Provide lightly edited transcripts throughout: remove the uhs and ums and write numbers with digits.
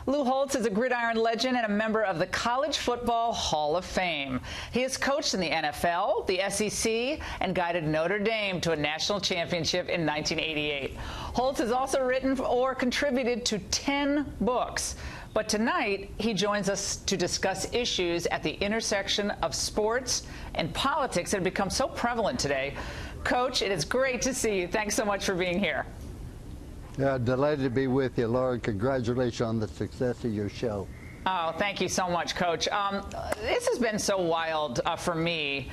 Lou Holtz is a gridiron legend and a member of the College Football Hall of Fame. He has coached in the NFL, the SEC, and guided Notre Dame to a national championship in 1988. Holtz has also written or contributed to 10 books. But tonight, he joins us to discuss issues at the intersection of sports and politics that have become so prevalent today. Coach, it is great to see you. Thanks so much for being here. Yeah, delighted to be with you, Laura. Congratulations on the success of your show. Oh, thank you so much, Coach. This has been so wild for me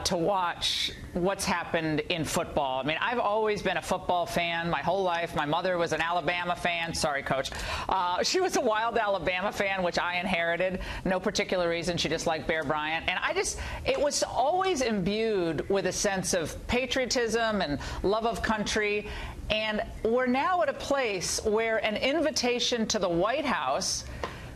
to watch what's happened in football. I mean, I've always been a football fan my whole life. My mother was an Alabama fan. Sorry, Coach. She was a wild Alabama fan, which I inherited. No particular reason. She just liked Bear Bryant. And it was always imbued with a sense of patriotism and love of country. And we're now at a place where an invitation to the White House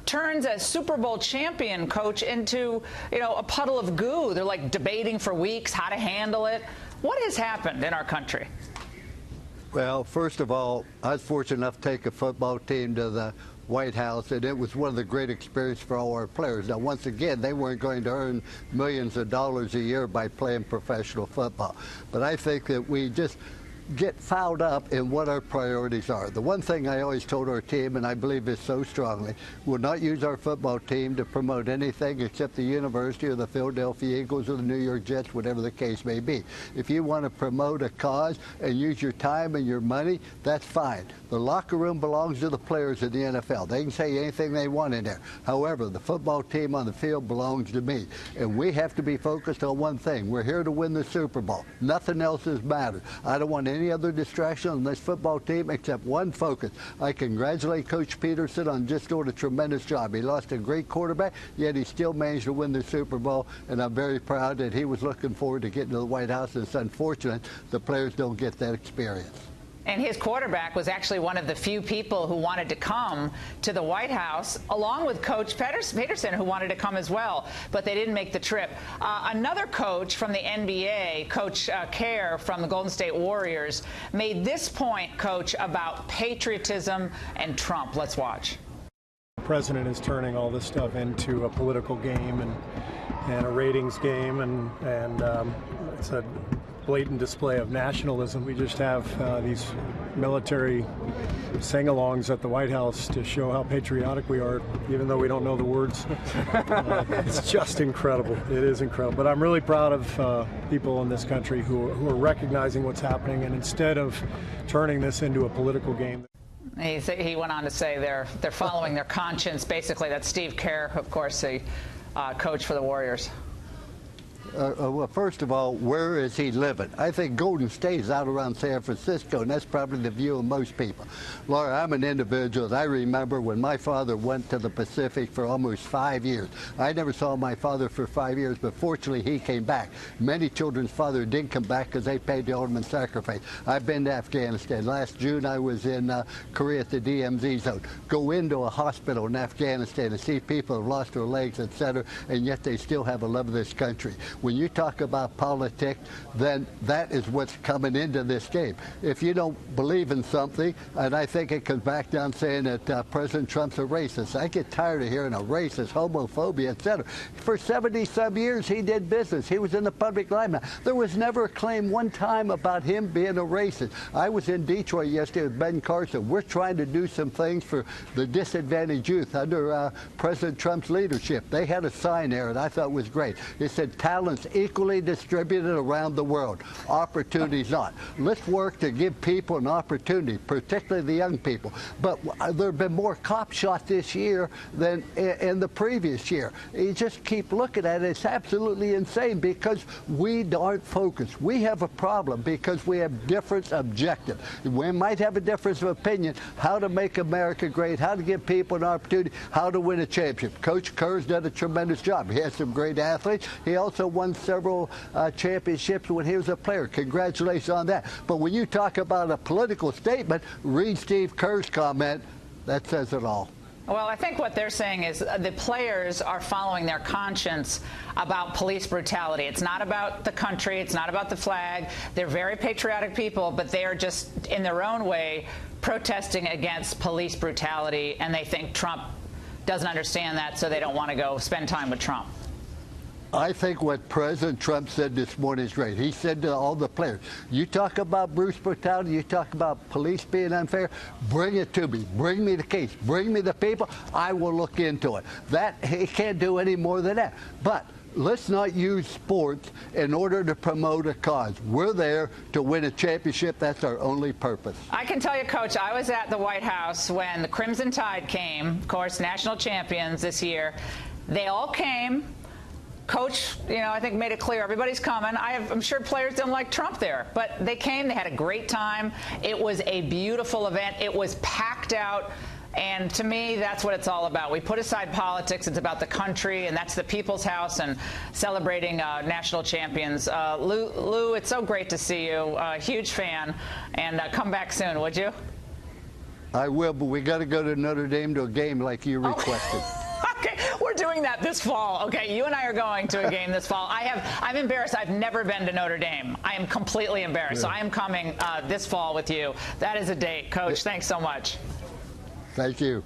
turns a Super Bowl champion, Coach, into, a puddle of goo. They're like debating for weeks how to handle it. What has happened in our country? Well, first of all, I was fortunate enough to take a football team to the White House, and it was one of the great experiences for all our players. Now, once again, they weren't going to earn millions of dollars a year by playing professional football. But I think that we just get fouled up in what our priorities are. The one thing I always told our team, and I believe this so strongly, we'll not use our football team to promote anything except the university or the Philadelphia Eagles or the New York Jets, whatever the case may be. If you want to promote a cause and use your time and your money, that's fine. The locker room belongs to the players in the NFL. They can say anything they want in there. However, the football team on the field belongs to me. And we have to be focused on one thing. We're here to win the Super Bowl. Nothing else has mattered. I don't want any other distraction on this football team except one focus. I congratulate Coach Peterson on just doing a tremendous job. He lost a great quarterback, yet he still managed to win the Super Bowl, and I'm very proud that he was looking forward to getting to the White House, and it's unfortunate the players don't get that experience. And his quarterback was actually one of the few people who wanted to come to the White House, along with Coach Peterson, who wanted to come as well, but they didn't make the trip. Another coach from the NBA, Coach KERR from the Golden State Warriors, made this point, Coach, about patriotism and Trump. Let's watch. The president is turning all this stuff into a political game and a ratings game, and it's a blatant display of nationalism. We just have these military sing-alongs at the White House to show how patriotic we are, even though we don't know the words. It's just incredible. It is incredible. But I'm really proud of people in this country who are recognizing what's happening, and instead of turning this into a political game. He went on to say they're following their conscience. Basically, that's Steve Kerr, of course, the coach for the Warriors. Well, first of all, where is he living? I think Golden State is out around San Francisco, and that's probably the view of most people. Laura, I'm an individual. I remember when my father went to the Pacific for almost 5 years. I never saw my father for 5 years, but fortunately he came back. Many children's father didn't come back because they paid the ultimate sacrifice. I've been to Afghanistan. Last June I was in Korea at the DMZ zone. Go into a hospital in Afghanistan and see people who've lost their legs, etc., and yet they still have a love of this country. When you talk about politics, then that is what's coming into this game. If you don't believe in something, and I think it comes back down saying that President Trump's a racist. I get tired of hearing a racist, homophobia, etc. For 70-some years, he did business. He was in the public limelight. There was never a claim one time about him being a racist. I was in Detroit yesterday with Ben Carson. We're trying to do some things for the disadvantaged youth under President Trump's leadership. They had a sign there, and I thought was great. It said, "Talents equally distributed around the world, opportunities not." Let's work to give people an opportunity, particularly the young people. But there have been more cops shot this year than in the previous year. You just keep looking at it. It's absolutely insane because we aren't focused. We have a problem because we have different objectives. We might have a difference of opinion, how to make America great, how to give people an opportunity, how to win a championship. Coach Kerr's done a tremendous job. He has some great athletes. He also won several championships when he was a player. Congratulations on that. But when you talk about a political statement, read Steve Kerr's comment. That says it all. Well, I think what they're saying is the players are following their conscience about police brutality. It's not about the country. It's not about the flag. They're very patriotic people, but they are just, in their own way, protesting against police brutality, and they think Trump doesn't understand that, so they don't want to go spend time with Trump. I think what President Trump said this morning is great. He said to all the players, you talk about Bruce brutality, you talk about police being unfair, bring it to me. Bring me the case. Bring me the people. I will look into it. That, he can't do any more than that. But let's not use sports in order to promote a cause. We're there to win a championship. That's our only purpose. I can tell you, Coach, I was at the White House when the Crimson Tide came, of course, national champions this year. They all came. Coach, I think made it clear everybody's coming. I'm sure players didn't like Trump there, but they came. They had a great time. It was a beautiful event. It was packed out. And to me, that's what it's all about. We put aside politics. It's about the country, and that's the People's House and celebrating national champions. Lou, it's so great to see you. Huge fan. And come back soon, would you? I will, but we got to go to Notre Dame to a game like you requested. Okay, we're doing that this fall. Okay, you and I are going to a game this fall. I'm embarrassed. I've never been to Notre Dame. I am completely embarrassed. Yeah. So I am coming this fall with you. That is a date. Coach, thanks so much. Thank you.